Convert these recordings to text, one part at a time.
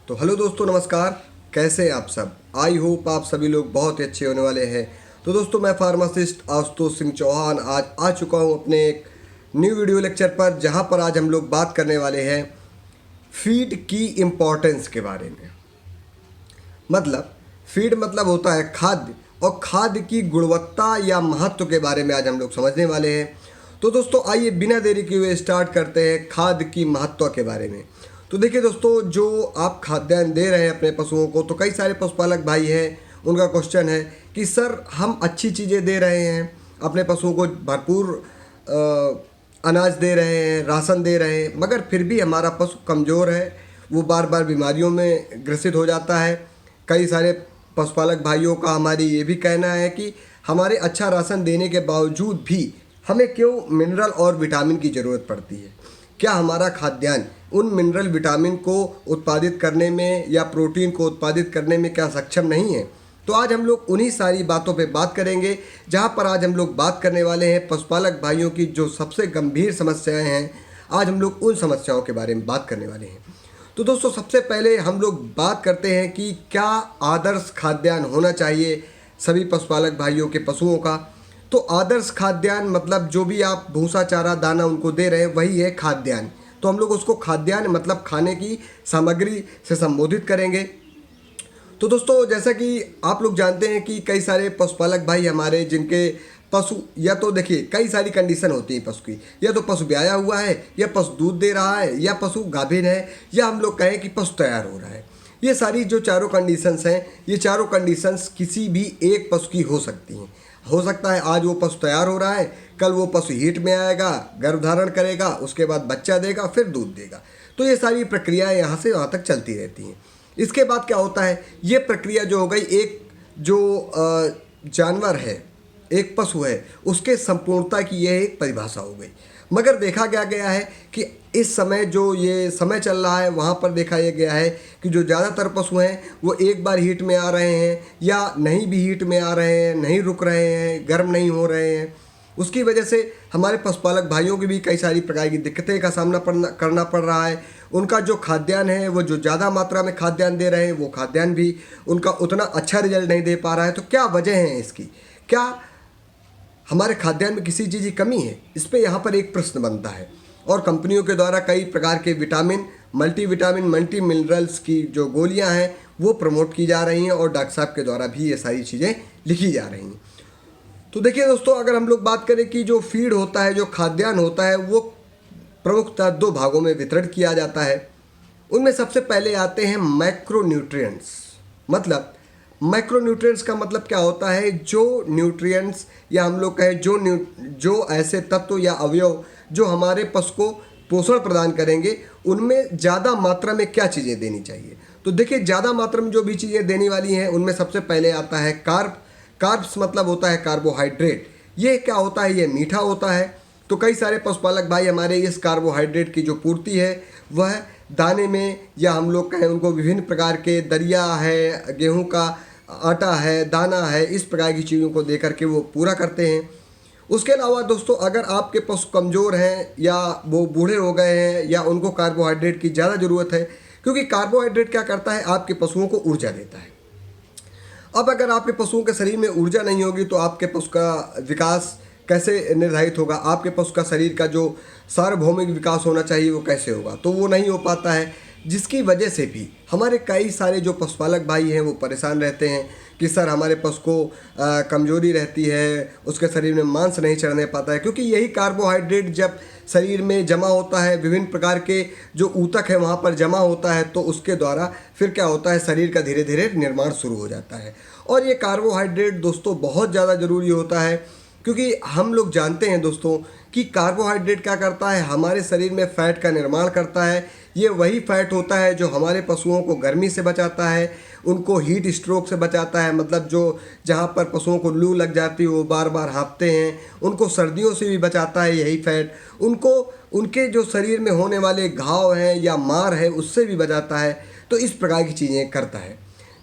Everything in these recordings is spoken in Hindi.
तो हेलो दोस्तों, नमस्कार। कैसे हैं आप सब? आई होप आप सभी लोग बहुत ही अच्छे होने वाले हैं। तो दोस्तों, मैं फार्मासिस्ट आशुतोष सिंह चौहान आज आ चुका हूं अपने एक न्यू वीडियो लेक्चर पर, जहां पर आज हम लोग बात करने वाले हैं फीड की इम्पोर्टेंस के बारे में। मतलब फीड मतलब होता है खाद्य, और खाद्य की गुणवत्ता या महत्व के बारे में आज हम लोग समझने वाले हैं। तो दोस्तों, आइए बिना देरी किए हुए स्टार्ट करते हैं खाद्य की महत्व के बारे में। तो देखिए दोस्तों, जो आप खाद्यान्न दे रहे हैं अपने पशुओं को, तो कई सारे पशुपालक भाई हैं, उनका क्वेश्चन है कि सर हम अच्छी चीज़ें दे रहे हैं, अपने पशुओं को भरपूर अनाज दे रहे हैं, राशन दे रहे हैं, मगर फिर भी हमारा पशु कमज़ोर है, वो बार बार बीमारियों में ग्रसित हो जाता है। कई सारे पशुपालक भाइयों का हमारी ये भी कहना है कि हमारे अच्छा राशन देने के बावजूद भी हमें क्यों मिनरल और विटामिन की ज़रूरत पड़ती है। क्या हमारा खाद्यान्न उन मिनरल विटामिन को उत्पादित करने में या प्रोटीन को उत्पादित करने में क्या सक्षम नहीं है? तो आज हम लोग उन्हीं सारी बातों पे बात करेंगे, जहां पर आज हम लोग बात करने वाले हैं पशुपालक भाइयों की जो सबसे गंभीर समस्याएं हैं। आज हम लोग उन समस्याओं के बारे में बात करने वाले हैं। तो दोस्तों, सबसे पहले हम लोग बात करते हैं कि क्या आदर्श खाद्यान्न होना चाहिए सभी पशुपालक भाइयों के पशुओं का। तो आदर्श खाद्यान्न मतलब जो भी आप भूसा चारा दाना उनको दे रहे हैं वही है खाद्यान्न। तो हम लोग उसको खाद्यान्न मतलब खाने की सामग्री से संबोधित करेंगे। तो दोस्तों, जैसा कि आप लोग जानते हैं कि कई सारे पशुपालक भाई हमारे जिनके पशु, या तो देखिए कई सारी कंडीशन होती है पशु की, या तो पशु ब्याया हुआ है, या पशु दूध दे रहा है, या पशु गाभिन है, या हम लोग कहें कि पशु तैयार हो रहा है। ये सारी जो चारों कंडीशंस हैं, ये चारों कंडीशंस किसी भी एक पशु की हो सकती हैं। हो सकता है आज वो पशु तैयार हो रहा है, कल वो पशु हीट में आएगा, गर्भधारण करेगा, उसके बाद बच्चा देगा, फिर दूध देगा। तो ये सारी प्रक्रियाएं यहाँ से वहाँ तक चलती रहती हैं। इसके बाद क्या होता है, ये प्रक्रिया जो हो गई, एक जो जानवर है, एक पशु है, उसके संपूर्णता की यह एक परिभाषा हो गई। मगर देखा गया है कि इस समय जो ये समय चल रहा है, वहाँ पर देखा यह गया है कि जो ज़्यादातर पशु हैं वो एक बार हीट में आ रहे हैं, या नहीं भी हीट में आ रहे हैं, नहीं रुक रहे हैं, गर्म नहीं हो रहे हैं। उसकी वजह से हमारे पशुपालक भाइयों की भी कई सारी प्रकार की दिक्कतें का सामना करना पड़ रहा है। उनका जो खाद्यान्न है, वो जो ज़्यादा मात्रा में खाद्यान्न दे रहे हैं, वो खाद्यान्न भी उनका उतना अच्छा रिजल्ट नहीं दे पा रहा है। तो क्या वजह है इसकी? क्या हमारे खाद्यान्न में किसी चीज़ की कमी है? इस पर यहाँ पर एक प्रश्न बनता है। और कंपनियों के द्वारा कई प्रकार के विटामिन, मल्टीविटामिन, मल्टी मिनरल्स की जो गोलियाँ हैं वो प्रमोट की जा रही हैं, और डॉक्टर साहब के द्वारा भी ये सारी चीज़ें लिखी जा रही हैं। तो देखिए दोस्तों, अगर हम लोग बात करें कि जो फीड होता है, जो खाद्यान्न होता है, वो प्रमुखतः दो भागों में वितरण किया जाता है। उनमें सबसे पहले आते हैं मैक्रोन्यूट्रिएंट्स। मतलब मैक्रोन्यूट्रिएंट्स का मतलब क्या होता है? जो न्यूट्रिएंट्स, या हम लोग कहें जो ऐसे तत्व या अवयव जो हमारे पशु को पोषण प्रदान करेंगे, उनमें ज़्यादा मात्रा में क्या चीज़ें देनी चाहिए। तो देखिए, ज़्यादा मात्रा में जो भी चीज़ें देने वाली हैं, उनमें सबसे पहले आता है कार्ब। कार्ब्स मतलब होता है कार्बोहाइड्रेट। ये क्या होता है? ये मीठा होता है। तो कई सारे पशुपालक भाई हमारे इस कार्बोहाइड्रेट की जो पूर्ति है वह दाने में, या हम लोग कहें उनको विभिन्न प्रकार के दलिया है, गेहूं का आटा है, दाना है, इस प्रकार की चीज़ों को दे करके वो पूरा करते हैं। उसके अलावा दोस्तों, अगर आपके पशु कमज़ोर हैं, या वो बूढ़े हो गए हैं, या उनको कार्बोहाइड्रेट की ज़्यादा ज़रूरत है, क्योंकि कार्बोहाइड्रेट क्या करता है? आपके पशुओं को ऊर्जा देता है। अब अगर आपके पशुओं के शरीर में ऊर्जा नहीं होगी तो आपके पशु का विकास कैसे निर्धारित होगा? आपके पशु का शरीर का जो सार्वभौमिक विकास होना चाहिए वो कैसे होगा? तो वो नहीं हो पाता है, जिसकी वजह से भी हमारे कई सारे जो पशुपालक भाई हैं वो परेशान रहते हैं कि सर हमारे पशु को कमजोरी रहती है, उसके शरीर में मांस नहीं चढ़ने पाता है। क्योंकि यही कार्बोहाइड्रेट जब शरीर में जमा होता है, विभिन्न प्रकार के जो ऊतक है वहाँ पर जमा होता है, तो उसके द्वारा फिर क्या होता है? शरीर का धीरे धीरे निर्माण शुरू हो जाता है। और ये कार्बोहाइड्रेट दोस्तों बहुत ज़्यादा ज़रूरी होता है, क्योंकि हम लोग जानते हैं दोस्तों कि कार्बोहाइड्रेट क्या करता है? हमारे शरीर में फ़ैट का निर्माण करता है। ये वही फैट होता है जो हमारे पशुओं को गर्मी से बचाता है, उनको हीट स्ट्रोक से बचाता है। मतलब जो जहाँ पर पशुओं को लू लग जाती है, वो बार बार हाँफते हैं, उनको सर्दियों से भी बचाता है यही फैट। उनको उनके जो शरीर में होने वाले घाव हैं या मार है उससे भी बचाता है। तो इस प्रकार की चीज़ें करता है।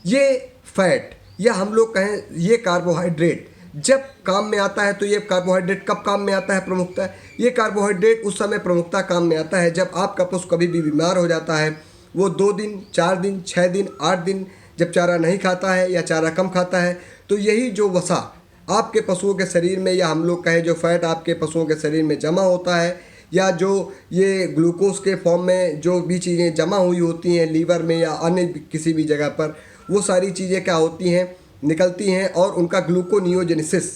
ये फैट, या हम लोग कहें ये कार्बोहाइड्रेट जब काम में आता है, तो ये कार्बोहाइड्रेट कब काम में आता है प्रमुखता? ये कार्बोहाइड्रेट उस समय प्रमुखता काम में आता है जब आपका पशु कभी भी बीमार हो जाता है, वो 2 दिन, 4 दिन, 6 दिन, 8 दिन जब चारा नहीं खाता है या चारा कम खाता है, तो यही जो वसा आपके पशुओं के शरीर में, या हम लोग कहें जो फैट आपके पशुओं के शरीर में जमा होता है, या जो ये ग्लूकोज के फॉर्म में जो भी चीज़ें जमा हुई होती हैं लीवर में या अन्य किसी भी जगह पर, वो सारी चीज़ें क्या होती हैं, निकलती हैं, और उनका ग्लूकोनियोजेनेसिस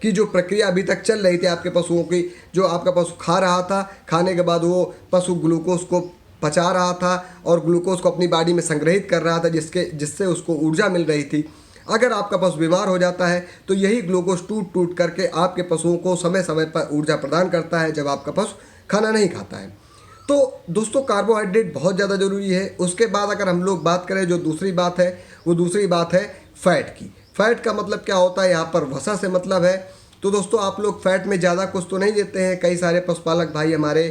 की जो प्रक्रिया अभी तक चल रही थी आपके पशुओं की, जो आपका पशु खा रहा था, खाने के बाद वो पशु ग्लूकोज को पचा रहा था और ग्लूकोज को अपनी बॉडी में संग्रहित कर रहा था, जिससे उसको ऊर्जा मिल रही थी। अगर आपका पशु बीमार हो जाता है तो यही ग्लूकोज टूट टूट करके आपके पशुओं को समय समय पर ऊर्जा प्रदान करता है जब आपका पशु खाना नहीं खाता है। तो दोस्तों कार्बोहाइड्रेट बहुत ज़्यादा ज़रूरी है। उसके बाद अगर हम लोग बात करें, जो दूसरी बात है वो दूसरी बात है फ़ैट की। फ़ैट का मतलब क्या होता है, यहाँ पर वसा से मतलब है। तो दोस्तों आप लोग फ़ैट में ज़्यादा कुछ तो नहीं देते हैं। कई सारे पशुपालक भाई हमारे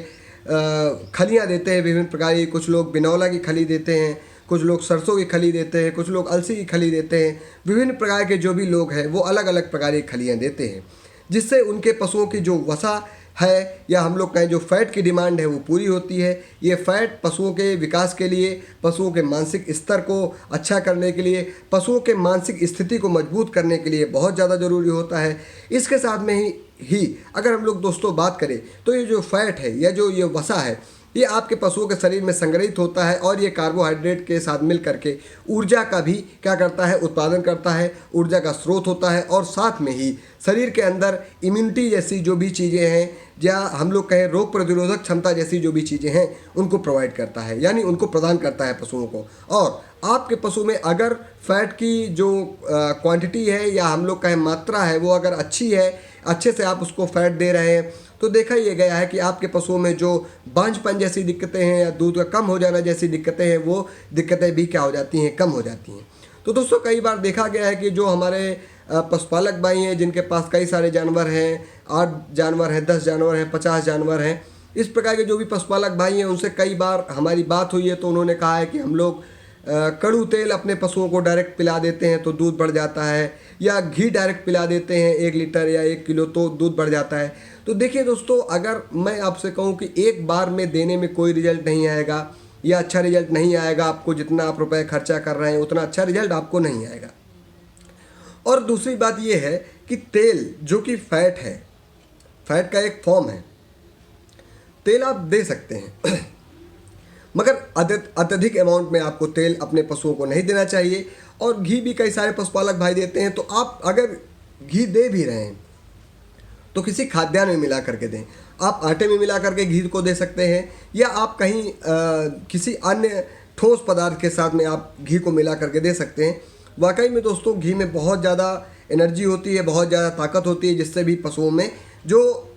खलियाँ देते हैं विभिन्न प्रकार की। कुछ लोग बिनौला की खली देते हैं, कुछ लोग सरसों की खली देते हैं, कुछ लोग अलसी की खली देते हैं। विभिन्न प्रकार के जो भी लोग हैं वो अलग अलग प्रकार की खलियाँ देते हैं, जिससे उनके पशुओं की जो वसा है या हम लोग कहें जो फ़ैट की डिमांड है वो पूरी होती है। ये फ़ैट पशुओं के विकास के लिए, पशुओं के मानसिक स्तर को अच्छा करने के लिए, पशुओं के मानसिक स्थिति को मजबूत करने के लिए बहुत ज़्यादा ज़रूरी होता है। इसके साथ में ही अगर हम लोग दोस्तों बात करें तो ये जो फ़ैट है या जो ये वसा है, ये आपके पशुओं के शरीर में संग्रहित होता है और ये कार्बोहाइड्रेट के साथ मिल करके ऊर्जा का भी क्या करता है, उत्पादन करता है, ऊर्जा का स्रोत होता है। और साथ में ही शरीर के अंदर इम्यूनिटी जैसी जो भी चीज़ें हैं, या हम लोग कहें रोग प्रतिरोधक क्षमता जैसी जो भी चीज़ें हैं, उनको प्रोवाइड करता है, यानी उनको प्रदान करता है पशुओं को। और आपके पशु में अगर फैट की जो क्वांटिटी है या हम लोग कहें मात्रा है, वो अगर अच्छी है, अच्छे से आप उसको फैट दे रहे हैं, तो देखा ये गया है कि आपके पशुओं में जो बांझपन जैसी दिक्कतें हैं या दूध का कम हो जाना जैसी दिक्कतें हैं, वो दिक्कतें भी क्या हो जाती हैं, कम हो जाती हैं। तो दोस्तों कई बार देखा गया है कि जो हमारे पशुपालक भाई हैं जिनके पास कई सारे जानवर हैं, 8 जानवर हैं, 10 जानवर हैं, 50 जानवर हैं, इस प्रकार के जो भी पशुपालक भाई हैं, उनसे कई बार हमारी बात हुई है तो उन्होंने कहा है कि हम लोग कड़ू तेल अपने पशुओं को डायरेक्ट पिला देते हैं तो दूध बढ़ जाता है, या घी डायरेक्ट पिला देते हैं 1 लीटर या 1 किलो तो दूध बढ़ जाता है। तो देखिए दोस्तों, अगर मैं आपसे कहूं कि एक बार में देने में कोई रिजल्ट नहीं आएगा या अच्छा रिजल्ट नहीं आएगा, आपको जितना आप रुपए खर्चा कर रहे हैं उतना अच्छा रिजल्ट आपको नहीं आएगा। और दूसरी बात ये है कि तेल जो कि फैट है, फैट का एक फॉर्म है, तेल आप दे सकते हैं मगर अत्यधिक अमाउंट में आपको तेल अपने पशुओं को नहीं देना चाहिए। और घी भी कई सारे पशुपालक भाई देते हैं, तो आप अगर घी दे भी रहे हैं तो किसी खाद्यान्न में मिला करके दें। आप आटे में मिला करके घी को दे सकते हैं, या आप कहीं किसी अन्य ठोस पदार्थ के साथ में आप घी को मिला करके दे सकते हैं। वाकई में दोस्तों घी में बहुत ज़्यादा एनर्जी होती है, बहुत ज़्यादा ताकत होती है, जिससे भी पशुओं में जो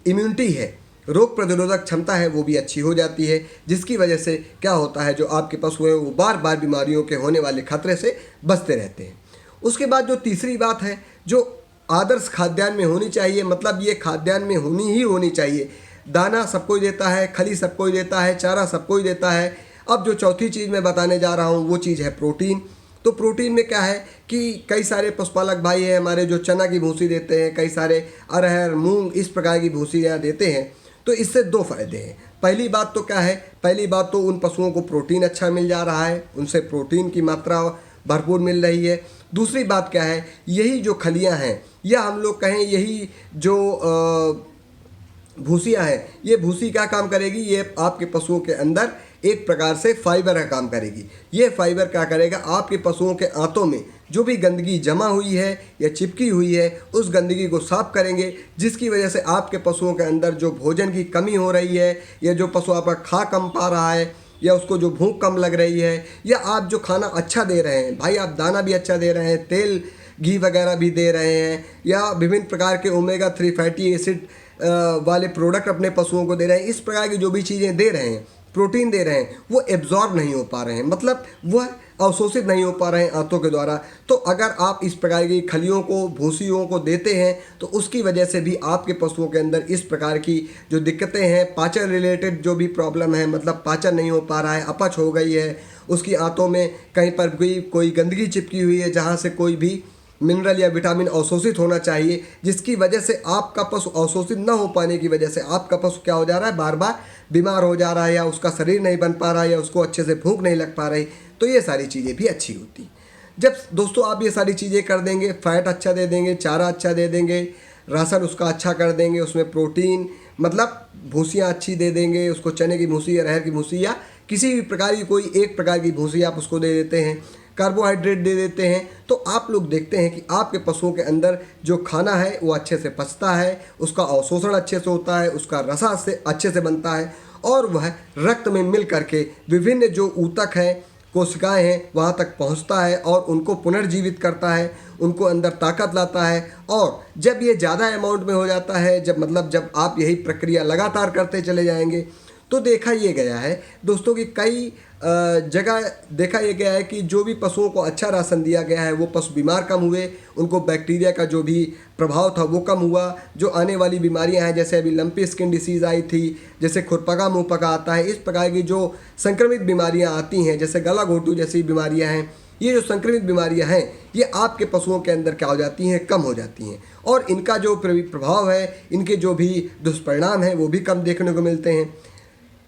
इम्यूनिटी है, रोग प्रतिरोधक क्षमता है, वो भी अच्छी हो जाती है, जिसकी वजह से क्या होता है, जो आपके पशु हैं वो बार बार बीमारियों के होने वाले खतरे से बचते रहते हैं। उसके बाद जो तीसरी बात है, जो आदर्श खाद्यान्न में होनी चाहिए, मतलब ये खाद्यान्न में होनी चाहिए। दाना सबको ही देता है, खली सबको ही देता है, चारा सबको ही देता है। अब जो चौथी चीज़ मैं बताने जा रहा हूँ वो चीज़ है प्रोटीन। तो प्रोटीन में क्या है कि कई सारे पशुपालक भाई हैं हमारे जो चना की भूसी देते हैं, कई सारे अरहर, मूंग, इस प्रकार की भूसियाँ देते हैं। तो इससे 2 फायदे हैं। पहली बात तो क्या है, पहली बात तो उन पशुओं को प्रोटीन अच्छा मिल जा रहा है, उनसे प्रोटीन की मात्रा भरपूर मिल रही है। दूसरी बात क्या है, यही जो खलियां हैं या हम लोग कहें यही जो भूसियाँ हैं, ये भूसी क्या काम करेगी, ये आपके पशुओं के अंदर एक प्रकार से फाइबर का काम करेगी। ये फाइबर क्या करेगा, आपके पशुओं के आंतों में जो भी गंदगी जमा हुई है या चिपकी हुई है, उस गंदगी को साफ करेंगे, जिसकी वजह से आपके पशुओं के अंदर जो भोजन की कमी हो रही है, या जो पशु आपका खा कम पा रहा है, या उसको जो भूख कम लग रही है, या आप जो खाना अच्छा दे रहे हैं भाई, आप दाना भी अच्छा दे रहे हैं, तेल घी वगैरह भी दे रहे हैं, या विभिन्न प्रकार के ओमेगा 3 फैटी एसिड वाले प्रोडक्ट अपने पशुओं को दे रहे हैं, इस प्रकार की जो भी चीज़ें दे रहे हैं, प्रोटीन दे रहे हैं, वो एब्जॉर्ब नहीं हो पा रहे हैं, मतलब वह अवशोषित नहीं हो पा रहे हैं आंतों के द्वारा। तो अगर आप इस प्रकार की खलियों को, भूसियों को देते हैं, तो उसकी वजह से भी आपके पशुओं के अंदर इस प्रकार की जो दिक्कतें हैं, पाचन रिलेटेड जो भी प्रॉब्लम है, मतलब पाचन नहीं हो पा रहा है, अपच हो गई है, उसकी आंतों में कहीं पर भी कोई गंदगी चिपकी हुई है जहाँ से कोई भी मिनरल या विटामिन अवशोषित होना चाहिए, जिसकी वजह से आपका पशु अवशोषित न हो पाने की वजह से आपका पशु क्या हो जा रहा है, बार बार बीमार हो जा रहा है, या उसका शरीर नहीं बन पा रहा है, या उसको अच्छे से भूख नहीं लग पा रही। तो ये सारी चीज़ें भी अच्छी होती। जब दोस्तों आप ये सारी चीज़ें कर देंगे, फैट अच्छा दे देंगे, चारा अच्छा दे देंगे, राशन उसका अच्छा कर देंगे, उसमें प्रोटीन मतलब भूसियाँ अच्छी दे देंगे, उसको चने की भूसी या अरहर की भूसी या किसी भी प्रकार की कोई एक प्रकार की भूसी आप उसको दे देते हैं, कार्बोहाइड्रेट दे देते हैं, तो आप लोग देखते हैं कि आपके पशुओं के अंदर जो खाना है वो अच्छे से पचता है, उसका अवशोषण अच्छे से होता है, उसका रसा से अच्छे से बनता है, और वह रक्त में मिल करके विभिन्न जो ऊतक हैं, कोशिकाएं हैं, वहाँ तक पहुँचता है और उनको पुनर्जीवित करता है, उनको अंदर ताकत लाता है। और जब ये ज़्यादा अमाउंट में हो जाता है, जब आप यही प्रक्रिया लगातार करते चले जाएंगे, तो देखा ये गया है दोस्तों कि कई जगह देखा ये गया है कि जो भी पशुओं को अच्छा राशन दिया गया है वो पशु बीमार कम हुए, उनको बैक्टीरिया का जो भी प्रभाव था वो कम हुआ। जो आने वाली बीमारियां हैं, जैसे अभी लंपी स्किन डिसीज़ आई थी, जैसे खुरपका मुँह पका आता है, इस प्रकार की जो संक्रमित बीमारियां आती हैं, जैसे गला घोटू जैसी बीमारियां हैं, ये जो संक्रमित बीमारियां हैं ये आपके पशुओं के अंदर क्या हो जाती हैं, कम हो जाती हैं, और इनका जो प्रभाव है, इनके जो भी दुष्परिणाम हैं वो भी कम देखने को मिलते हैं।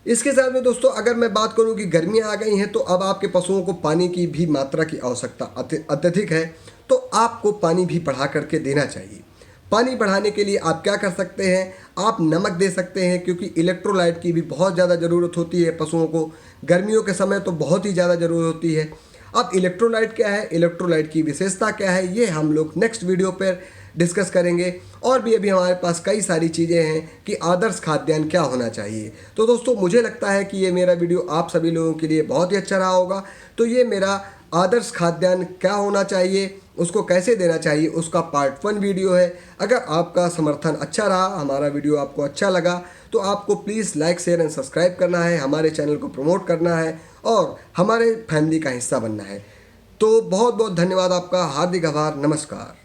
इसके साथ में दोस्तों अगर मैं बात करूं कि गर्मियां आ गई हैं, तो अब आपके पशुओं को पानी की भी मात्रा की आवश्यकता अत्यधिक है, तो आपको पानी भी बढ़ा करके देना चाहिए। पानी बढ़ाने के लिए आप क्या कर सकते हैं, आप नमक दे सकते हैं, क्योंकि इलेक्ट्रोलाइट की भी बहुत ज़्यादा ज़रूरत होती है पशुओं को, गर्मियों के समय तो बहुत ही ज़्यादा ज़रूरत होती है। अब इलेक्ट्रोलाइट क्या है, इलेक्ट्रोलाइट की विशेषता क्या है, ये हम लोग नेक्स्ट वीडियो पर डिस्कस करेंगे। और भी अभी हमारे पास कई सारी चीज़ें हैं कि आदर्श खाद्यान्न क्या होना चाहिए। तो दोस्तों मुझे लगता है कि ये मेरा वीडियो आप सभी लोगों के लिए बहुत ही अच्छा रहा होगा। तो ये मेरा आदर्श खाद्यान्न क्या होना चाहिए, उसको कैसे देना चाहिए, उसका पार्ट 1 वीडियो है। अगर आपका समर्थन अच्छा रहा, हमारा वीडियो आपको अच्छा लगा, तो आपको please like share and subscribe करना है, हमारे चैनल को प्रमोट करना है और हमारे फैमिली का हिस्सा बनना है। तो बहुत बहुत धन्यवाद आपका, हार्दिक आभार, नमस्कार।